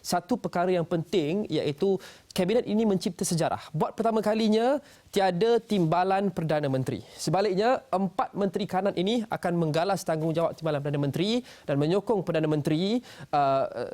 Satu perkara yang penting iaitu Kabinet ini mencipta sejarah. Buat pertama kalinya, tiada timbalan Perdana Menteri. Sebaliknya, 4 Menteri Kanan ini akan menggalas tanggungjawab timbalan Perdana Menteri dan menyokong Perdana Menteri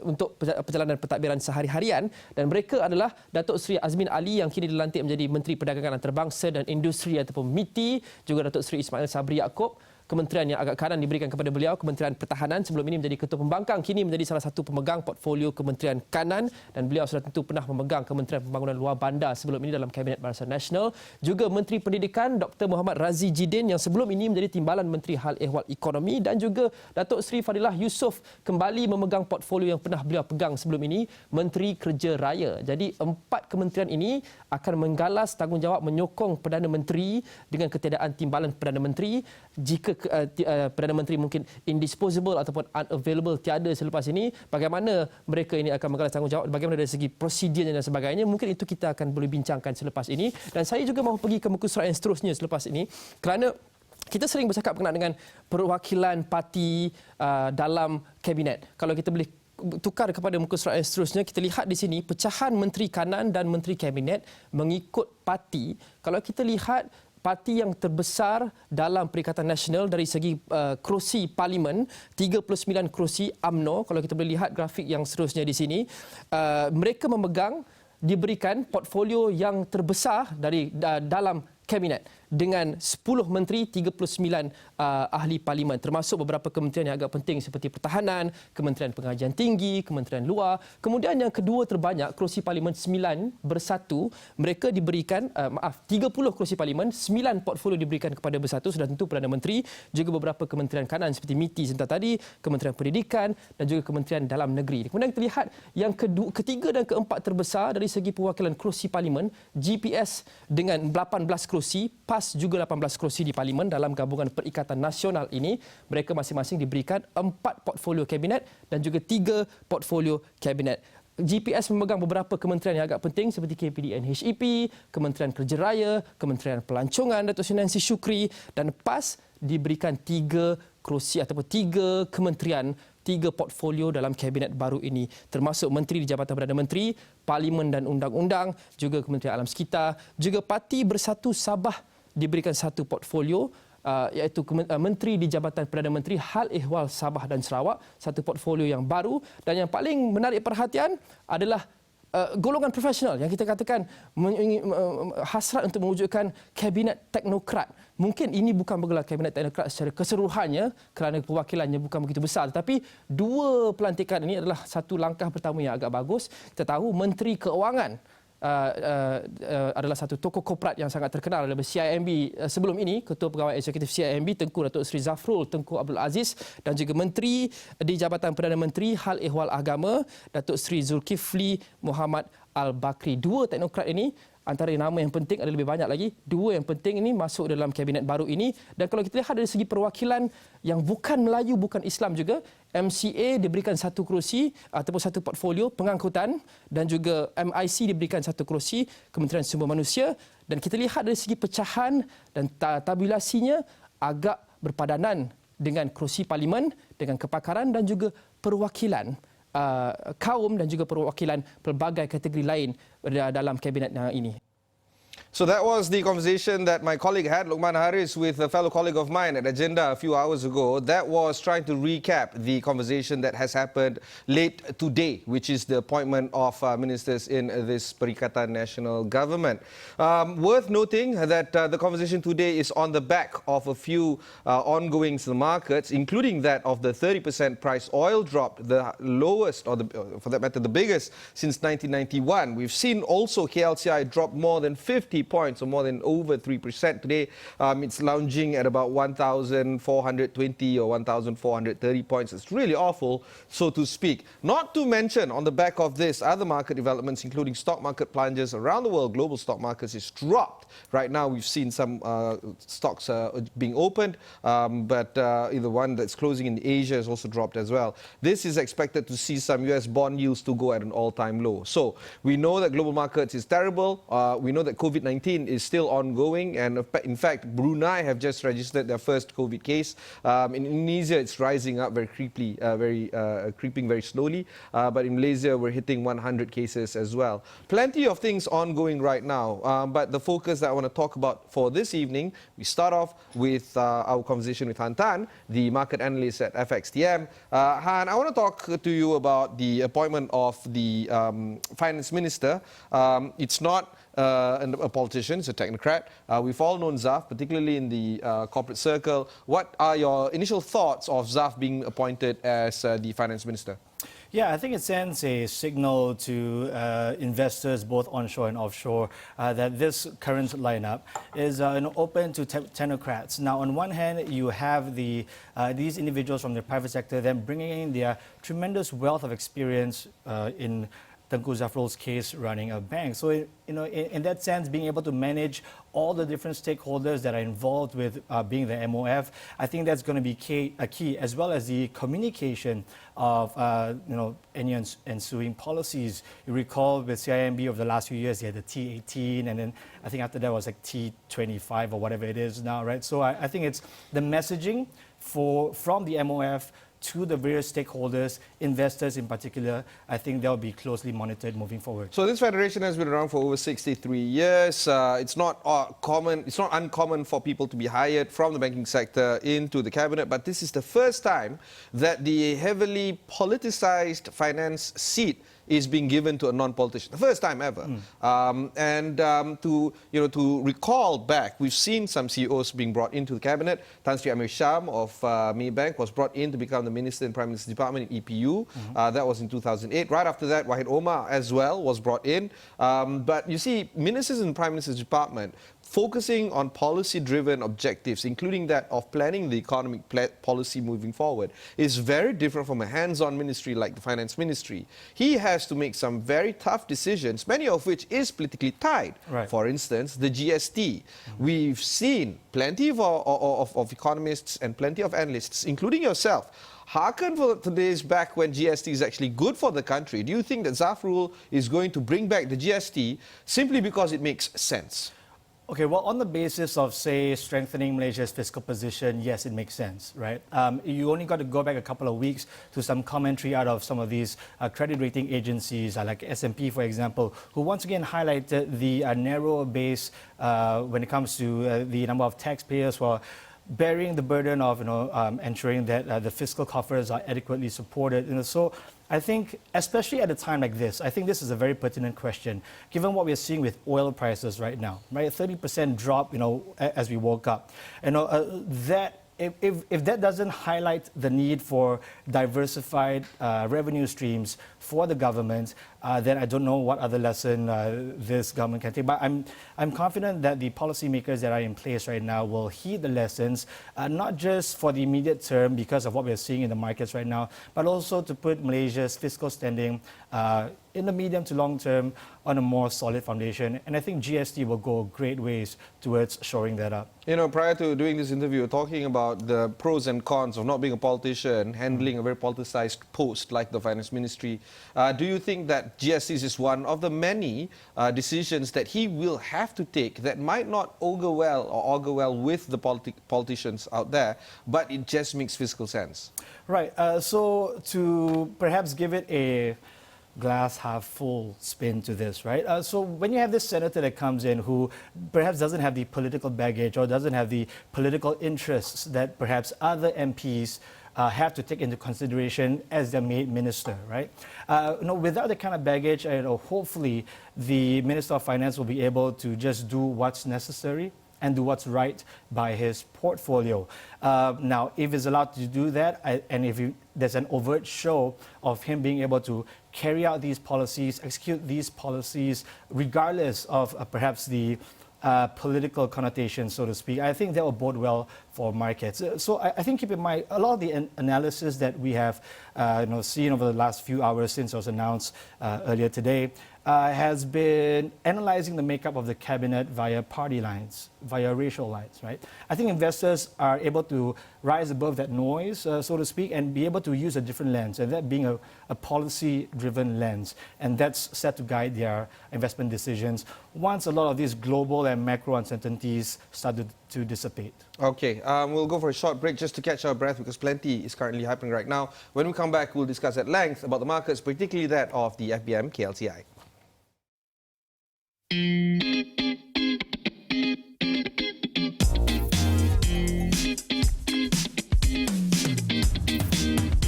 untuk perjalanan pentadbiran sehari-harian. Dan mereka adalah Datuk Seri Azmin Ali yang kini dilantik menjadi Menteri Perdagangan Antarabangsa dan Industri ataupun MITI, juga Datuk Seri Ismail Sabri Yaakob. Kementerian yang agak kanan diberikan kepada beliau, Kementerian Pertahanan, sebelum ini menjadi Ketua Pembangkang, kini menjadi salah satu pemegang portfolio Kementerian Kanan, dan beliau sudah tentu pernah memegang Kementerian Pembangunan Luar Bandar sebelum ini dalam Kabinet Barisan Nasional. Juga Menteri Pendidikan Dr. Muhammad Razi Jidin yang sebelum ini menjadi Timbalan Menteri Hal Ehwal Ekonomi, dan juga Datuk Seri Fadilah Yusof kembali memegang portfolio yang pernah beliau pegang sebelum ini, Menteri Kerja Raya. Jadi 4 kementerian ini akan menggalas tanggungjawab menyokong Perdana Menteri dengan ketiadaan timbalan Perdana Menteri. Jika Perdana Menteri mungkin indisposable ataupun unavailable, tiada selepas ini, bagaimana mereka ini akan menggalas tanggungjawab, bagaimana dari segi prosedurnya dan sebagainya, mungkin itu kita akan boleh bincangkan selepas ini. Dan saya juga mahu pergi ke muka surat yang seterusnya selepas ini, kerana kita sering bercakap berkenaan dengan perwakilan parti dalam Kabinet. Kalau kita boleh tukar kepada muka surat yang seterusnya, kita lihat di sini pecahan Menteri Kanan dan Menteri Kabinet mengikut parti. Kalau kita lihat parti yang terbesar dalam Perikatan Nasional dari segi kerusi parlimen, 39 kerusi UMNO. Kalau kita boleh lihat grafik yang seterusnya di sini, mereka diberikan portfolio yang terbesar dari dalam Kabinet dengan 10 menteri, 39 ahli parlimen, termasuk beberapa kementerian yang agak penting seperti Pertahanan, Kementerian Pengajian Tinggi, Kementerian Luar. Kemudian yang kedua terbanyak, kerusi parlimen 9 bersatu, mereka diberikan 30 kerusi parlimen, 9 portfolio diberikan kepada bersatu, sudah tentu Perdana Menteri, juga beberapa kementerian kanan seperti MITI sebentar tadi, Kementerian Pendidikan dan juga Kementerian Dalam Negeri. Kemudian kita lihat yang ketiga dan keempat terbesar dari segi perwakilan kerusi parlimen, GPS dengan 18 kerusi, PAS juga 18 kerusi di parlimen dalam gabungan Perikatan Nasional ini. Mereka masing-masing diberikan 4 portfolio kabinet dan juga 3 portfolio kabinet. GPS memegang beberapa kementerian yang agak penting seperti KPDN HEP, Kementerian Kerja Raya, Kementerian Pelancongan Datuk Seri Nancy Shukri, dan PAS diberikan 3 kerusi ataupun 3 kementerian, 3 portfolio dalam kabinet baru ini, termasuk Menteri di Jabatan Perdana Menteri, Parlimen dan Undang-Undang, juga Kementerian Alam Sekitar, juga Parti Bersatu Sabah diberikan 1 portfolio, iaitu Menteri di Jabatan Perdana Menteri Hal Ehwal Sabah dan Sarawak, 1 portfolio yang baru. Dan yang paling menarik perhatian adalah golongan profesional yang kita katakan hasrat untuk mewujudkan kabinet teknokrat. Mungkin ini bukan bergelar kabinet teknokrat secara keseluruhannya kerana perwakilannya bukan begitu besar, tetapi 2 pelantikan ini adalah satu langkah pertama yang agak bagus. Kita tahu Menteri Keuangan adalah satu tokoh korporat yang sangat terkenal dalam CIMB sebelum ini, Ketua Pegawai Eksekutif CIMB Tengku Datuk Seri Zafrul Tengku Abdul Aziz, dan juga Menteri di Jabatan Perdana Menteri Hal Ehwal Agama Datuk Seri Zulkifli Muhammad Al-Bakri. 2 teknokrat ini, antara nama yang penting ada lebih banyak lagi, 2 yang penting ini masuk dalam kabinet baru ini. Dan kalau kita lihat dari segi perwakilan yang bukan Melayu, bukan Islam juga, MCA diberikan 1 kerusi ataupun 1 portfolio pengangkutan, dan juga MIC diberikan 1 kerusi Kementerian Sumber Manusia. Dan kita lihat dari segi pecahan dan tabulasinya agak berpadanan dengan kerusi parlimen, dengan kepakaran dan juga perwakilan kaum dan juga perwakilan pelbagai kategori lain dalam kabinet ini. So that was the conversation that my colleague had, Luqman Haris, with a fellow colleague of mine at Agenda a few hours ago. That was trying to recap the conversation that has happened late today, which is the appointment of ministers in this Perikatan Nasional Government. Worth noting that the conversation today is on the back of a few ongoing markets, including that of the 30% price oil drop, the lowest, or for that matter, the biggest since 1991. We've seen also KLCI drop more than 50 points, or more than over 3% today. It's lounging at about 1,420 or 1,430 points. It's really awful, so to speak. Not to mention, on the back of this, other market developments, including stock market plunges around the world. Global stock markets is dropped. Right now, we've seen some stocks being opened, but the one that's closing in Asia has also dropped as well. This is expected to see some US bond yields to go at an all-time low. So we know that global markets is terrible. We know that COVID-19 COVID-19 is still ongoing, and in fact, Brunei have just registered their first COVID case. In Indonesia, it's rising up very creepily, creeping very slowly. But in Malaysia, we're hitting 100 cases as well. Plenty of things ongoing right now. But the focus that I want to talk about for this evening, we start off with our conversation with Han Tan, the market analyst at FXTM. Han, I want to talk to you about the appointment of the finance minister. It's not a politician, it's a technocrat. We've all known Zaf, particularly in the corporate circle. What are your initial thoughts of Zaf being appointed as the finance minister? Yeah, I think it sends a signal to investors both onshore and offshore that this current lineup is open to technocrats. Now, on one hand, you have these individuals from the private sector then bringing in their tremendous wealth of experience in Tengku Zafrul's case running a bank. So, in that sense, being able to manage all the different stakeholders that are involved with being the MOF, I think that's going to be a key, as well as the communication of any ensuing policies. You recall with CIMB over the last few years, they had the T18, and then I think after that was like T25 or whatever it is now, right? So I think it's the messaging from the MOF to the various stakeholders, investors in particular. I think they'll be closely monitored moving forward. So this federation has been around for over 63 years. It's not uncommon for people to be hired from the banking sector into the cabinet, but this is the first time that the heavily politicized finance seat is being given to a non-politician. The first time ever. To recall back, we've seen some CEOs being brought into the cabinet. Tan Sri Amir Sham of Maybank was brought in to become the Minister in Prime Minister's Department in EPU. That was in 2008. Right after that, Wahid Omar as well was brought in. But you see, ministers in Prime Minister's Department focusing on policy-driven objectives, including that of planning the economic policy moving forward, is very different from a hands-on ministry like the Finance Ministry. He has to make some very tough decisions, many of which is politically tied. Right. For instance, the GST. We've seen plenty of economists and plenty of analysts, including yourself, hearken for the days back when GST is actually good for the country. Do you think that Zafrul is going to bring back the GST simply because it makes sense? Okay, well, on the basis of, say, strengthening Malaysia's fiscal position, yes, it makes sense, right? You only got to go back a couple of weeks to some commentary out of some of these credit rating agencies, like S&P, for example, who once again highlighted the narrow base when it comes to the number of taxpayers who are bearing the burden of ensuring that the fiscal coffers are adequately supported. So I think, especially at a time like this, I think this is a very pertinent question, given what we're seeing with oil prices right now, right? A 30% drop, as we woke up. That if that doesn't highlight the need for diversified revenue streams for the government, then I don't know what other lesson this government can take. But I'm confident that the policymakers that are in place right now will heed the lessons, not just for the immediate term because of what we're seeing in the markets right now, but also to put Malaysia's fiscal standing in the medium to long term on a more solid foundation. And I think GST will go great ways towards shoring that up. Prior to doing this interview, talking about the pros and cons of not being a politician, handling a very politicized post like the Finance Ministry, do you think that GST is just one of the many decisions that he will have to take that might not augur well with the politicians out there, but it just makes fiscal sense? Right. So to perhaps give it a glass half full spin to this, right? So when you have this senator that comes in who perhaps doesn't have the political baggage or doesn't have the political interests that perhaps other MPs have to take into consideration as their made minister, right? Without that kind of baggage, hopefully the Minister of Finance will be able to just do what's necessary and do what's right by his portfolio. Now, if he's allowed to do that, and if there's an overt show of him being able to carry out these policies, execute these policies, regardless of perhaps the political connotation, so to speak, I think that will bode well for markets. So I think keep in mind, a lot of the analysis that we have seen over the last few hours since it was announced earlier today, has been analyzing the makeup of the cabinet via party lines, via racial lines, right? I think investors are able to rise above that noise, so to speak, and be able to use a different lens, and that being a policy-driven lens. And that's set to guide their investment decisions once a lot of these global and macro uncertainties start to dissipate. Okay, we'll go for a short break just to catch our breath because plenty is currently happening right now. When we come back, we'll discuss at length about the markets, particularly that of the FBM KLCI.